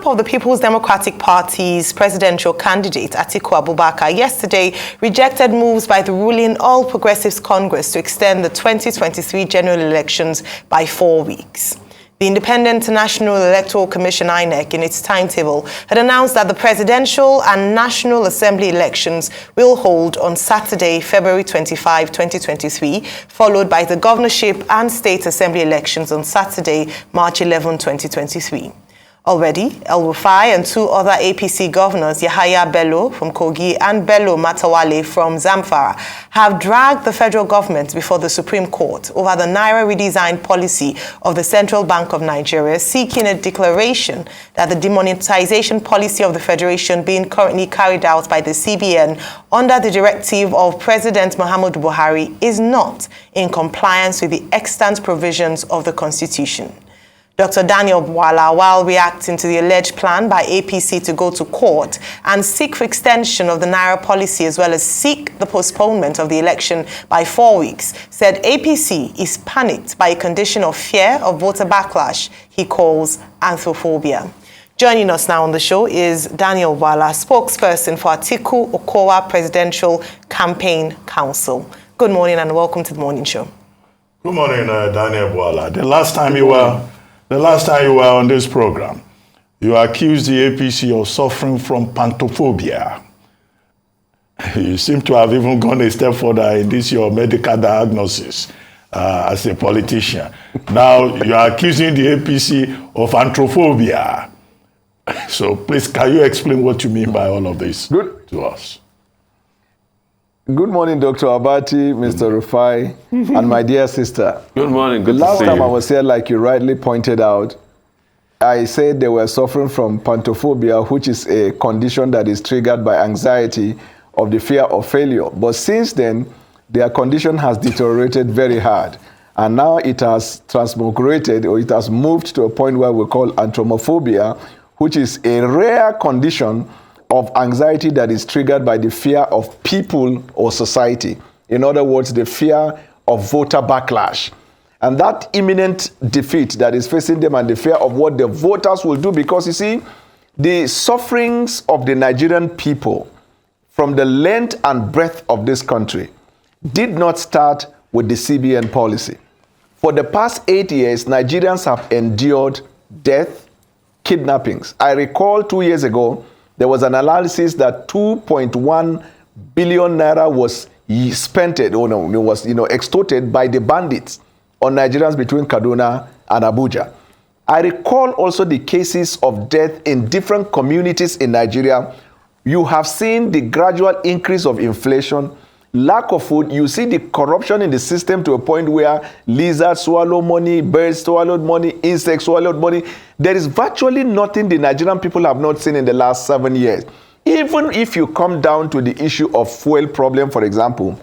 group of the People's Democratic Party's presidential candidate, Atiku Abubakar, yesterday rejected moves by the ruling All Progressives Congress to extend the 2023 general elections by 4 weeks. The Independent National Electoral Commission, INEC, in its timetable, had announced that the presidential and National Assembly elections will hold on Saturday, February 25, 2023, followed by the governorship and state assembly elections on Saturday, March 11, 2023. Already, El-Rufai and two other APC governors, Yahaya Bello from Kogi and Bello Matawale from Zamfara, have dragged the federal government before the Supreme Court over the Naira redesign policy of the Central Bank of Nigeria, seeking a declaration that the demonetization policy of the Federation being currently carried out by the CBN under the directive of President Muhammadu Buhari is not in compliance with the extant provisions of the Constitution. Dr. Daniel Bwala, while reacting to the alleged plan by APC to go to court and seek for extension of the Naira policy as well as seek the postponement of the election by 4 weeks, said APC is panicked by a condition of fear of voter backlash he calls anthrophobia. Joining us now on the show is Daniel Bwala, spokesperson for Atiku Okowa Presidential Campaign Council. Good morning and welcome to the morning show. Good morning, Daniel Bwala. The last time you were on this program, you accused the APC of suffering from pantophobia. You seem to have even gone a step further in this your medical diagnosis as a politician. Now you are accusing the APC of anthrophobia. So please, can you explain what you mean by all of this to us? Good morning, Dr. Abati, Mr. Rufai, and my dear sister. Good morning. The last time I was here, like you rightly pointed out, I said they were suffering from pantophobia, which is a condition that is triggered by anxiety of the fear of failure. But since then, their condition has deteriorated very hard. And now it has transmigrated, or it has moved to a point where we call anthromophobia, which is a rare condition of anxiety that is triggered by the fear of people or society. In other words, the fear of voter backlash. And that imminent defeat that is facing them and the fear of what the voters will do, because you see, the sufferings of the Nigerian people from the length and breadth of this country did not start with the CBN policy. For the past 8 years, Nigerians have endured death, kidnappings. I recall 2 years ago, there was an analysis that 2.1 billion naira was spent, extorted by the bandits on Nigerians between Kaduna and Abuja. I recall also the cases of death in different communities in Nigeria. You have seen the gradual increase of inflation, lack of food. You see the corruption in the system to a point where lizards swallow money, birds swallowed money, insects swallowed money. There is virtually nothing the Nigerian people have not seen in the last 7 years. Even if you come down to the issue of fuel problem, for example,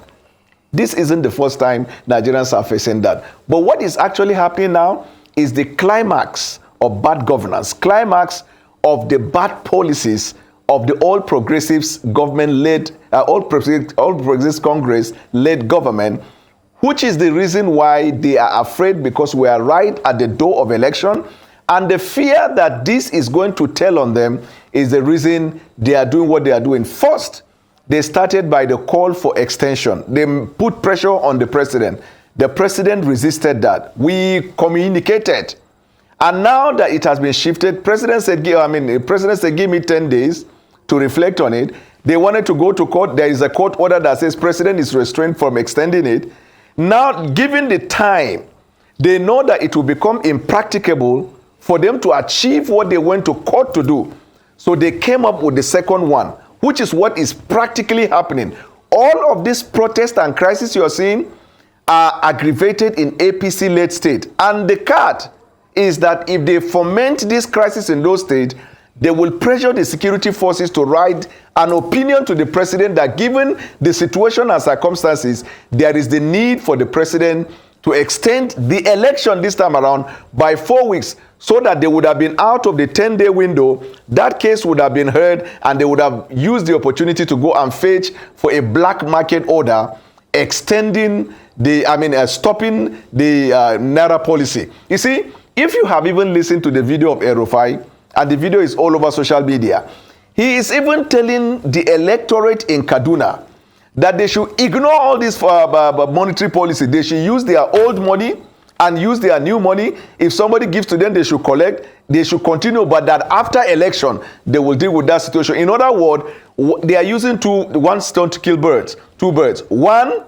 this isn't the first time Nigerians are facing that. But what is actually happening now is the climax of bad governance, climax of the bad policies of the All Progressives government-led, All Progressives Congress-led government, which is the reason why they are afraid, because we are right at the door of election. And the fear that this is going to tell on them is the reason they are doing what they are doing. First, they started by the call for extension. They put pressure on the president. The president resisted that. We communicated. And now that it has been shifted, President said, give me 10 days to reflect on it. They wanted to go to court. There is a court order that says president is restrained from extending it. Now, given the time, they know that it will become impracticable for them to achieve what they went to court to do. So they came up with the second one, which is what is practically happening. All of these protests and crises you are seeing are aggravated in APC-led state. And the catch is that if they foment this crisis in those states, they will pressure the security forces to write an opinion to the president that given the situation and circumstances, there is the need for the president to extend the election this time around by 4 weeks, so that they would have been out of the 10-day window. That case would have been heard, and they would have used the opportunity to go and fetch for a black market order, extending stopping the Naira policy. You see, if you have even listened to the video of El-Rufai, and the video is all over social media. He is even telling the electorate in Kaduna that they should ignore all this monetary policy. They should use their old money and use their new money. If somebody gives to them, they should collect. They should continue, but that after election, they will deal with that situation. In other words, they are using one stone to kill two birds. One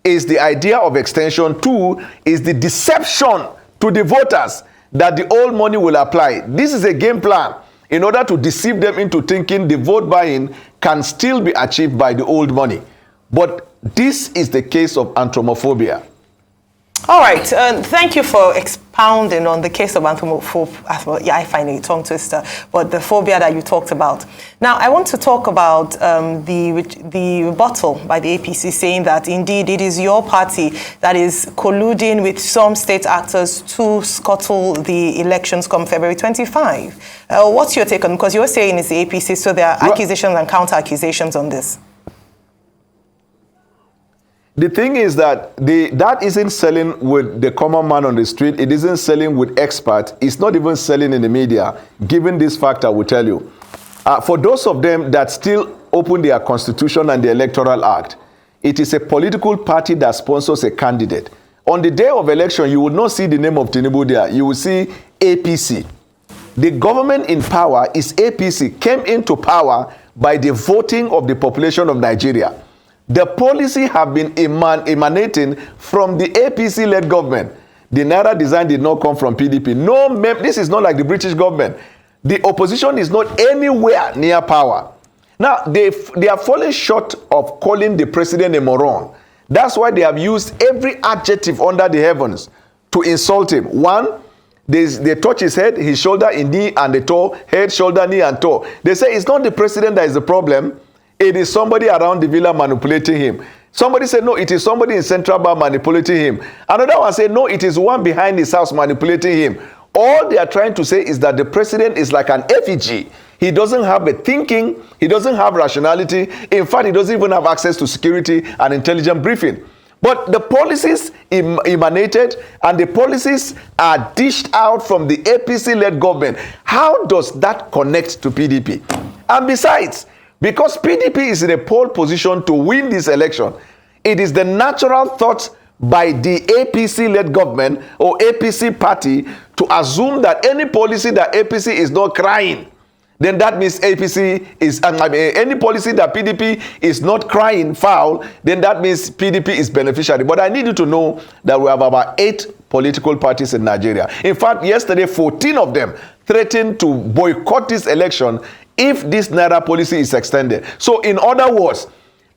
is the idea of extension. Two is the deception to the voters that the old money will apply. This is a game plan in order to deceive them into thinking the vote buying can still be achieved by the old money. But this is the case of anthromophobia. All right. Thank you for expounding on the case of anthromophobia. Yeah, I find it a tongue twister, but the phobia that you talked about. Now, I want to talk about the rebuttal by the APC saying that indeed it is your party that is colluding with some state actors to scuttle the elections come February 25. What's your take on? Because you're saying it's the APC, so there are accusations and counter-accusations on this. The thing is that that isn't selling with the common man on the street. It isn't selling with experts. It's not even selling in the media. Given this fact, I will tell you. For those of them that still open their constitution and the Electoral Act, it is a political party that sponsors a candidate. On the day of election, you will not see the name of Tinubu there. You will see APC. The government in power is APC, came into power by the voting of the population of Nigeria. The policy have been emanating from the APC-led government. The Naira design did not come from PDP. This is not like the British government. The opposition is not anywhere near power. Now, they are falling short of calling the president a moron. That's why they have used every adjective under the heavens to insult him. One, they touch his head, his shoulder, his knee, and the toe. Head, shoulder, knee, and toe. They say it's not the president that is the problem. It is somebody around the villa manipulating him. Somebody said, no, it is somebody in Central Bank manipulating him. Another one said, no, it is one behind his house manipulating him. All they are trying to say is that the president is like an effigy. He doesn't have a thinking. He doesn't have rationality. In fact, he doesn't even have access to security and intelligent briefing. But the policies emanated and the policies are dished out from the APC-led government. How does that connect to PDP? And besides, because PDP is in a pole position to win this election, it is the natural thought by the APC-led government or APC party to assume that any policy that APC is not crying, then that means APC is, any policy that PDP is not crying foul, then that means PDP is beneficiary. But I need you to know that we have about 8 political parties in Nigeria. In fact, yesterday, 14 of them threatened to boycott this election if this Naira policy is extended. So in other words,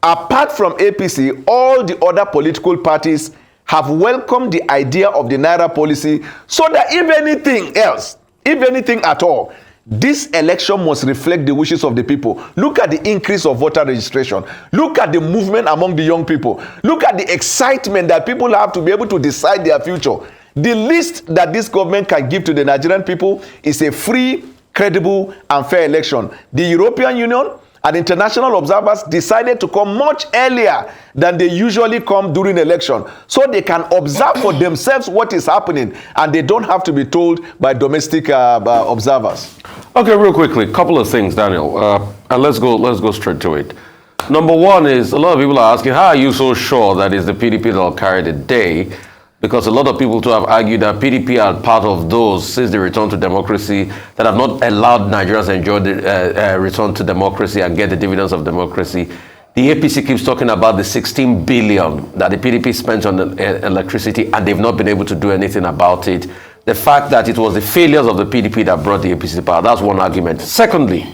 apart from APC, all the other political parties have welcomed the idea of the Naira policy so that if anything else, if anything at all, this election must reflect the wishes of the people. Look at the increase of voter registration. Look at the movement among the young people. Look at the excitement that people have to be able to decide their future. The least that this government can give to the Nigerian people is a free, credible, and fair election. The European Union and international observers decided to come much earlier than they usually come during election, so they can observe for themselves what is happening, and they don't have to be told by domestic observers. Okay, real quickly, couple of things, Daniel, and let's go straight to it. Number one is, a lot of people are asking, how are you so sure that it's the PDP that will carry the day? Because a lot of people too have argued that PDP are part of those, since the return to democracy, that have not allowed Nigerians to enjoy the return to democracy and get the dividends of democracy. The APC keeps talking about the 16 billion that the PDP spent on electricity, and they've not been able to do anything about it. The fact that it was the failures of the PDP that brought the APC to power, that's one argument. Secondly,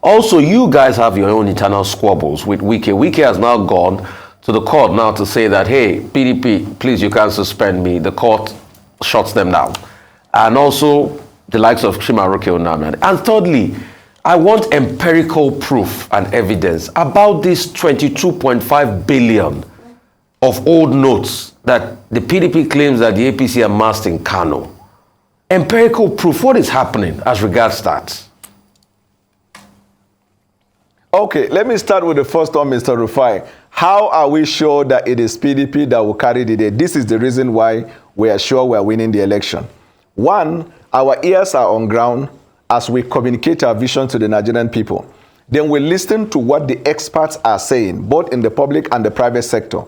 also you guys have your own internal squabbles with Wike. Wike has now gone to the court now to say that, hey, PDP, please, you can't suspend me. The court shuts them down. And also the likes of Chimaroke Onana. And thirdly, I want empirical proof and evidence about this 22.5 billion of old notes that the PDP claims that the APC amassed in Kano. Empirical proof, what is happening as regards that? Okay, let me start with the first one, Mr. Rufai. How are we sure that it is PDP that will carry the day? This is the reason why we are sure we are winning the election. One, our ears are on ground as we communicate our vision to the Nigerian people. Then we listen to what the experts are saying, both in the public and the private sector.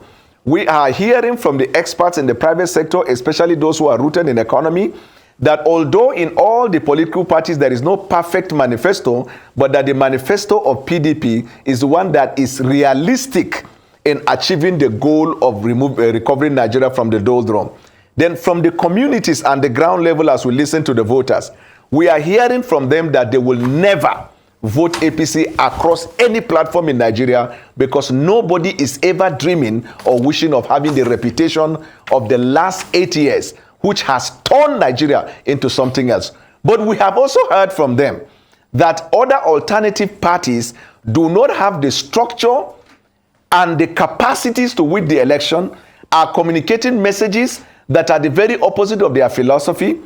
We are hearing from the experts in the private sector, especially those who are rooted in economy, that although in all the political parties there is no perfect manifesto, but that the manifesto of PDP is the one that is realistic in achieving the goal of recovering Nigeria from the doldrum. Then from the communities and the ground level, as we listen to the voters, we are hearing from them that they will never vote APC across any platform in Nigeria, because nobody is ever dreaming or wishing of having the reputation of the last 8 years, which has turned Nigeria into something else. But we have also heard from them that other alternative parties do not have the structure and the capacities to win the election, are communicating messages that are the very opposite of their philosophy.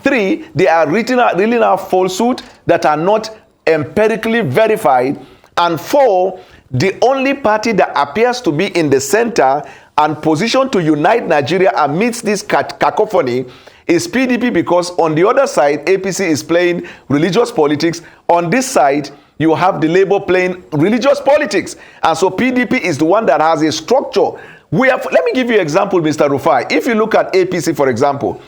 3, they are reeling out falsehood that are not empirically verified. And 4, the only party that appears to be in the center and positioned to unite Nigeria amidst this cacophony is PDP, because on the other side, APC is playing religious politics. On this side, you have the Labour playing religious politics. And so PDP is the one that has a structure. Let me give you an example, Mr. Rufai. If you look at APC, for example,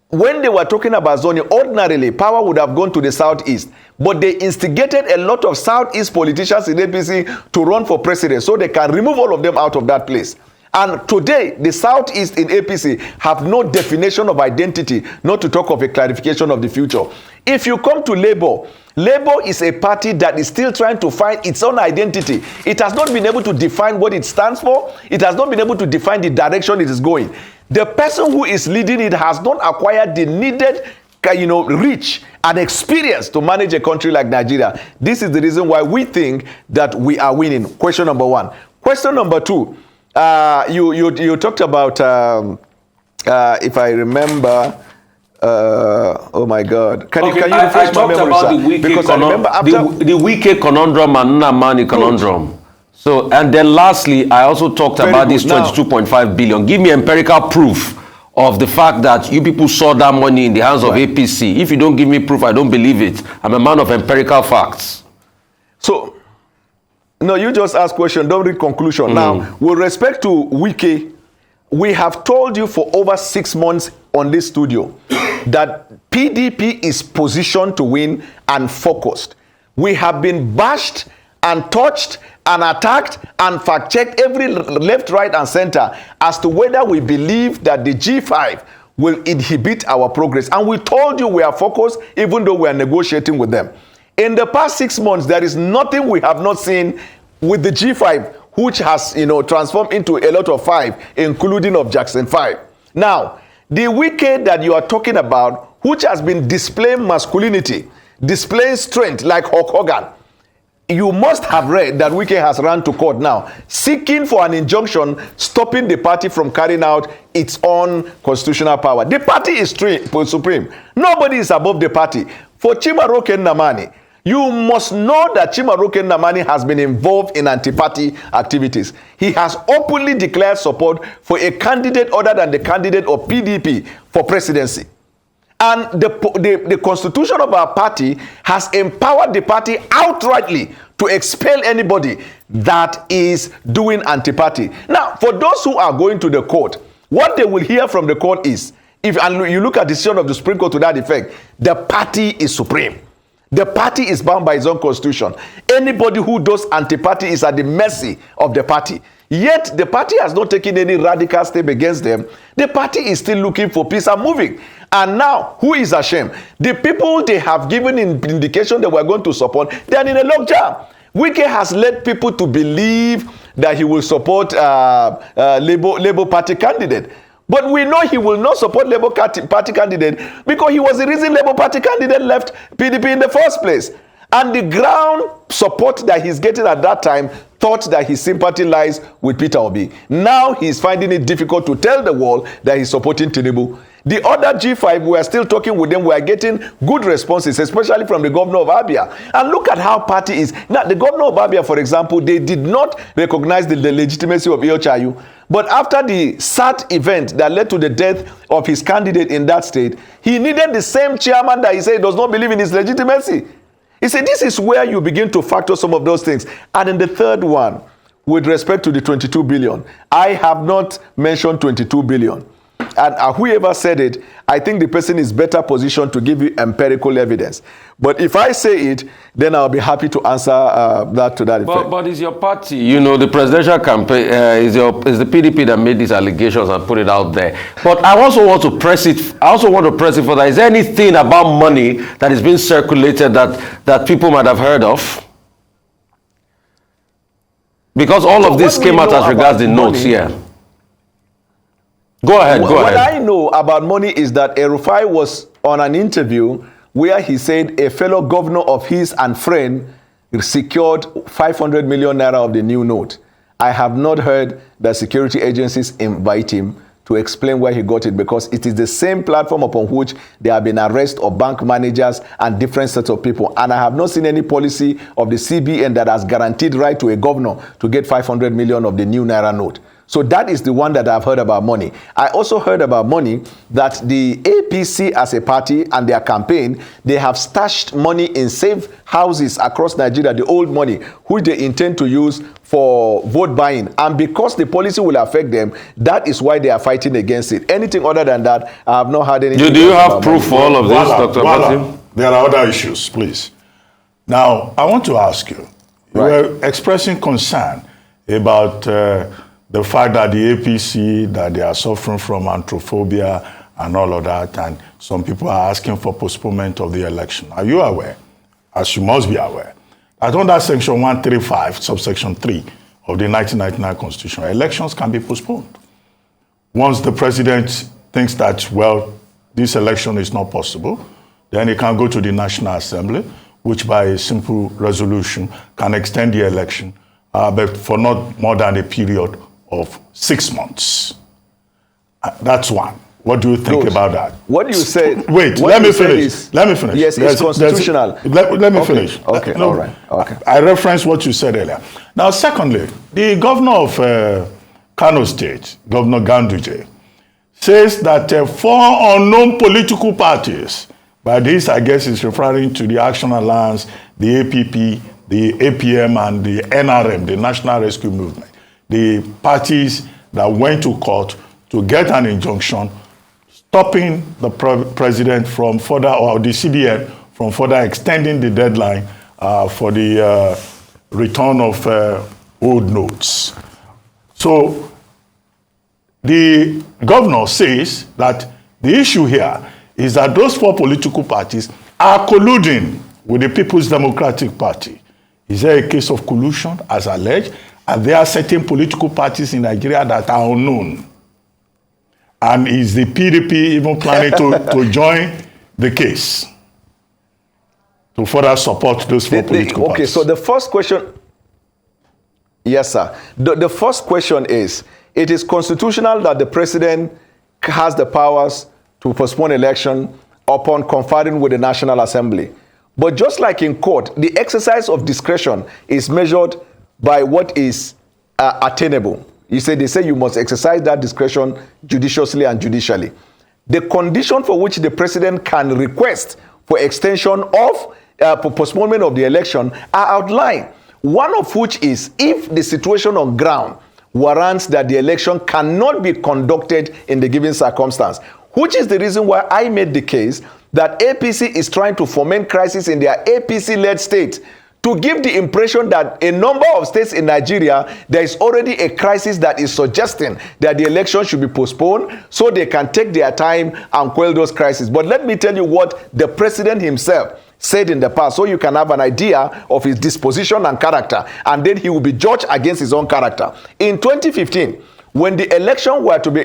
when they were talking about zoning, ordinarily power would have gone to the southeast, but they instigated a lot of southeast politicians in APC to run for president so they can remove all of them out of that place. And today, the southeast in APC have no definition of identity, not to talk of a clarification of the future. If you come to Labour, Labour is a party that is still trying to find its own identity. It has not been able to define what it stands for. It has not been able to define the direction it is going. The person who is leading it has not acquired the needed reach and experience to manage a country like Nigeria. This is the reason why we think that we are winning. Question number 1. Question number 2, you talked about, if I remember, oh my God! Can you refresh my memory, sir? Because I remember after the Wike conundrum and Nnamani conundrum. So, and then lastly, I also talked about this 22.5 billion. Give me empirical proof of the fact that you people saw that money in the hands of APC. If you don't give me proof, I don't believe it. I'm a man of empirical facts. So, no, you just ask question, don't read conclusion. Now, with respect to Wike, we have told you for over 6 months on this studio that PDP is positioned to win and focused. We have been bashed and touched and attacked and fact-checked every left, right, and center as to whether we believe that the G5 will inhibit our progress. And we told you we are focused, even though we are negotiating with them. In the past 6 months, there is nothing we have not seen with the G5, which has, transformed into a lot of 5, including of Jackson 5. Now, the Wike that you are talking about, which has been displaying masculinity, displaying strength like Hulk Hogan, you must have read that Wike has run to court now, seeking for an injunction stopping the party from carrying out its own constitutional power. The party is supreme. Nobody is above the party. For Chimaroke Nnamani, you must know that Chimaroke Nnamani has been involved in anti-party activities. He has openly declared support for a candidate other than the candidate of PDP for presidency. And the constitution of our party has empowered the party outrightly to expel anybody that is doing anti-party. Now, for those who are going to the court, what they will hear from the court is, and you look at the decision of the Supreme Court to that effect, the party is supreme. The party is bound by its own constitution. Anybody who does anti-party is at the mercy of the party. Yet, the party has not taken any radical step against them. The party is still looking for peace and moving. And now, who is ashamed? The people they have given indication they were going to support, they are in a logjam. Wike has led people to believe that he will support Labour Party candidate. But we know he will not support Labour Party candidate because he was the reason Labour Party candidate left PDP in the first place. And the ground support that he's getting at that time thought that his sympathy lies with Peter Obi. Now he's finding it difficult to tell the world that he's supporting Tinubu. The other G5, we are still talking with them. We are getting good responses, especially from the governor of Abia. And look at how party is. Now, the governor of Abia, for example, they did not recognize the legitimacy of Iochayu. But after the SAT event that led to the death of his candidate in that state, he needed the same chairman that he said does not believe in his legitimacy. He said this is where you begin to factor some of those things. And in the third one, with respect to the 22 billion, I have not mentioned 22 billion. And whoever said it, I think the person is better positioned to give you empirical evidence. But if I say it, then I'll be happy to answer that to that effect. But is your party, you know, the presidential campaign, is the PDP that made these allegations and put it out there. But I also want to press it further. Is there anything about money that is being circulated that people might have heard of? Because all of this came out as regards the notes here. Go ahead, go ahead. What I know about money is that El-Rufai was on an interview where he said a fellow governor of his and friend secured 500 million naira of the new note. I have not heard that security agencies invite him to explain where he got it, because it is the same platform upon which there have been arrests of bank managers and different sets of people. And I have not seen any policy of the CBN that has guaranteed right to a governor to get 500 million of the new naira note. So that is the one that I've heard about money. I also heard about money that the APC as a party and their campaign, they have stashed money in safe houses across Nigeria, the old money, which they intend to use for vote buying. And because the policy will affect them, that is why they are fighting against it. Anything other than that, I have not heard anything. Do you have proof for all of this, Dr. Basim? There are other issues, please. Now, I want to ask you, you were expressing concern about the fact that the APC, that they are suffering from anthrophobia and all of that, and some people are asking for postponement of the election. Are you aware, as you must be aware, that under Section 135, subsection 3 of the 1999 Constitution, elections can be postponed? Once the president thinks that, well, this election is not possible, then he can go to the National Assembly, which by a simple resolution can extend the election, but for not more than a period of 6 months. That's one. What do you think about that? What you said. Wait, let me finish. Let me finish. Yes, it's constitutional. Let me finish. Okay, no, all right. Okay. I referenced what you said earlier. Now, secondly, the governor of Kano State, Governor Ganduje, says that 4 unknown political parties, by this I guess is referring to the Action Alliance, the APP, the APM, and the NRM, the National Rescue Movement, the parties that went to court to get an injunction stopping the president from further, or the CBN from further extending the deadline for the return of old notes. So the governor says that the issue here is that those 4 political parties are colluding with the People's Democratic Party. Is there a case of collusion as alleged? And there are certain political parties in Nigeria that are unknown. And is the PDP even planning to join the case to further support those 4 political parties? Okay, so the first question, yes, sir. The first question is, it is constitutional that the president has the powers to postpone election upon conferring with the National Assembly. But just like in court, the exercise of discretion is measured by what is attainable. They say you must exercise that discretion judiciously and judicially. The condition for which the president can request for extension of postponement of the election are outlined. One of which is if the situation on ground warrants that the election cannot be conducted in the given circumstance, which is the reason why I made the case that APC is trying to foment crisis in their APC-led state to give the impression that a number of states in Nigeria, there is already a crisis that is suggesting that the election should be postponed so they can take their time and quell those crises. But let me tell you what the president himself said in the past, so you can have an idea of his disposition and character, and then he will be judged against his own character. In 2015, when the election were to be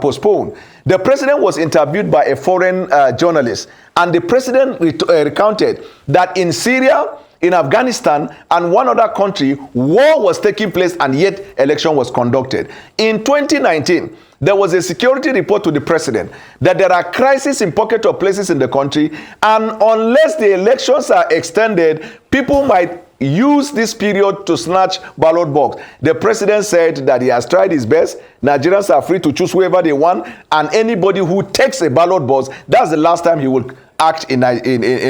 postponed, the president was interviewed by a foreign journalist, and the president recounted that in Syria, in Afghanistan, and one other country, war was taking place, and yet election was conducted. In 2019, there was a security report to the president that there are crises in pocket of places in the country, and unless the elections are extended, people might use this period to snatch ballot box. The president said that he has tried his best. Nigerians are free to choose whoever they want, and anybody who takes a ballot box, that's the last time he will act in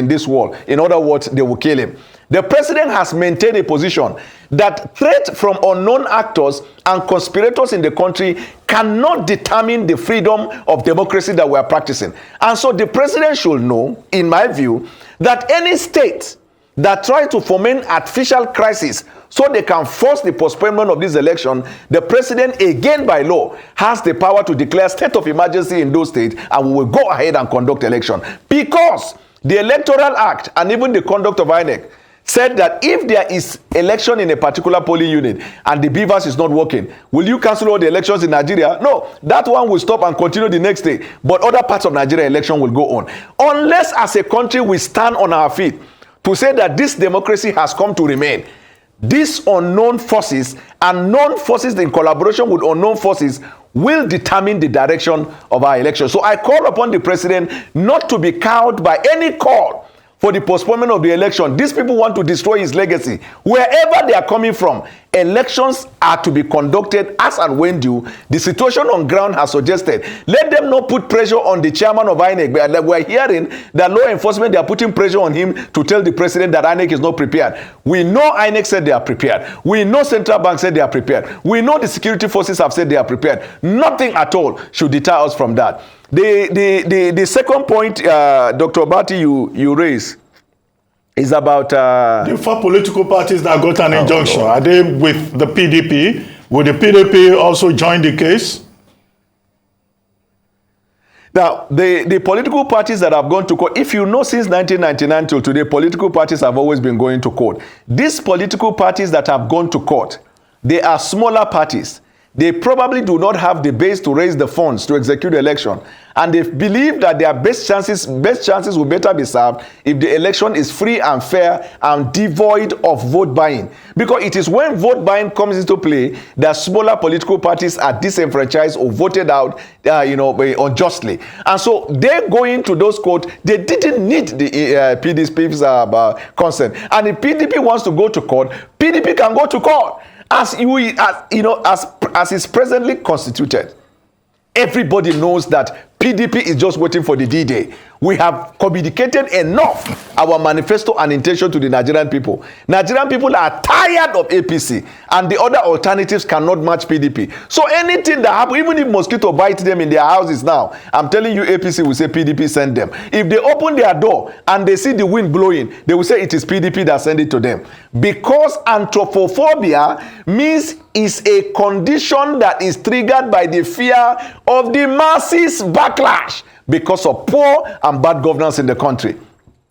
this world. In other words, they will kill him. The president has maintained a position that threat from unknown actors and conspirators in the country cannot determine the freedom of democracy that we are practicing. And so the president should know, in my view, that any state that try to foment artificial crisis so they can force the postponement of this election, the president, again by law, has the power to declare state of emergency in those states, and we will go ahead and conduct election. Because the Electoral Act and even the conduct of INEC said that if there is election in a particular polling unit and the BVAS is not working, will you cancel all the elections in Nigeria? No, that one will stop and continue the next day. But other parts of Nigeria election will go on. Unless as a country we stand on our feet to say that this democracy has come to remain, these unknown forces and known forces in collaboration with unknown forces will determine the direction of our election. So I call upon the president not to be cowed by any call for the postponement of the election. These people want to destroy his legacy. Wherever they are coming from, elections are to be conducted as and when due. The situation on ground has suggested. Let them not put pressure on the chairman of INEC. We're hearing that law enforcement, they are putting pressure on him to tell the president that INEC is not prepared. We know INEC said they are prepared. We know Central Bank said they are prepared. We know the security forces have said they are prepared. Nothing at all should deter us from that. The second point, Dr. Bati, you raised is about... the four political parties that got an injunction, are they with the PDP? Will the PDP also join the case? Now, the political parties that have gone to court, if you know, since 1999 till today, political parties have always been going to court. These political parties that have gone to court, they are smaller parties. They probably do not have the base to raise the funds to execute the election. And they believe that their best chances will better be served if the election is free and fair and devoid of vote buying. Because it is when vote buying comes into play that smaller political parties are disenfranchised or voted out, unjustly. And so they're going to those courts. They didn't need the PDP's consent. And if PDP wants to go to court, PDP can go to court. As is presently constituted, everybody knows that PDP is just waiting for the D-Day. We have communicated enough our manifesto and intention to the Nigerian people. Nigerian people are tired of APC, and the other alternatives cannot match PDP. So anything that happens, even if mosquito bite them in their houses now, I'm telling you, APC will say PDP sent them. If they open their door and they see the wind blowing, they will say it is PDP that sent it to them. Because anthropophobia means is a condition that is triggered by the fear of the masses backlash because of poor and bad governance in the country.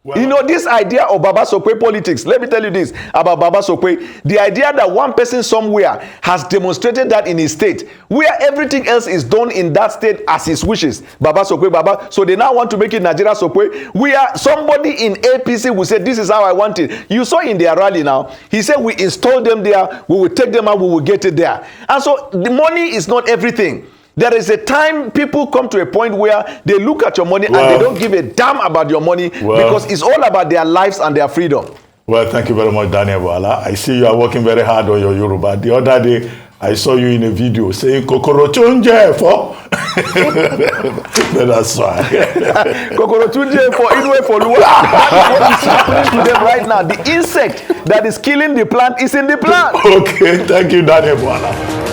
Well, this idea of Baba Sokwe politics, let me tell you this about Baba Sokwe. The idea that one person somewhere has demonstrated that in his state, where everything else is done in that state as his wishes. Baba Sokwe, Baba. So they now want to make it Nigeria Sokwe. Where somebody in APC will say, this is how I want it. You saw in their rally now, he said, we install them there, we will take them out, we will get it there. And so the money is not everything. There is a time people come to a point where they look at your money and they don't give a damn about your money because it's all about their lives and their freedom. Well, thank you very much, Daniel Bwala. I see you are working very hard on your Yoruba. The other day, I saw you in a video saying Kokoro Chunje for. That's why. Kokoro Chunje for Inwe for Lua. What is happening to them right now? The insect that is killing the plant is in the plant. Okay, thank you, Daniel Bwala.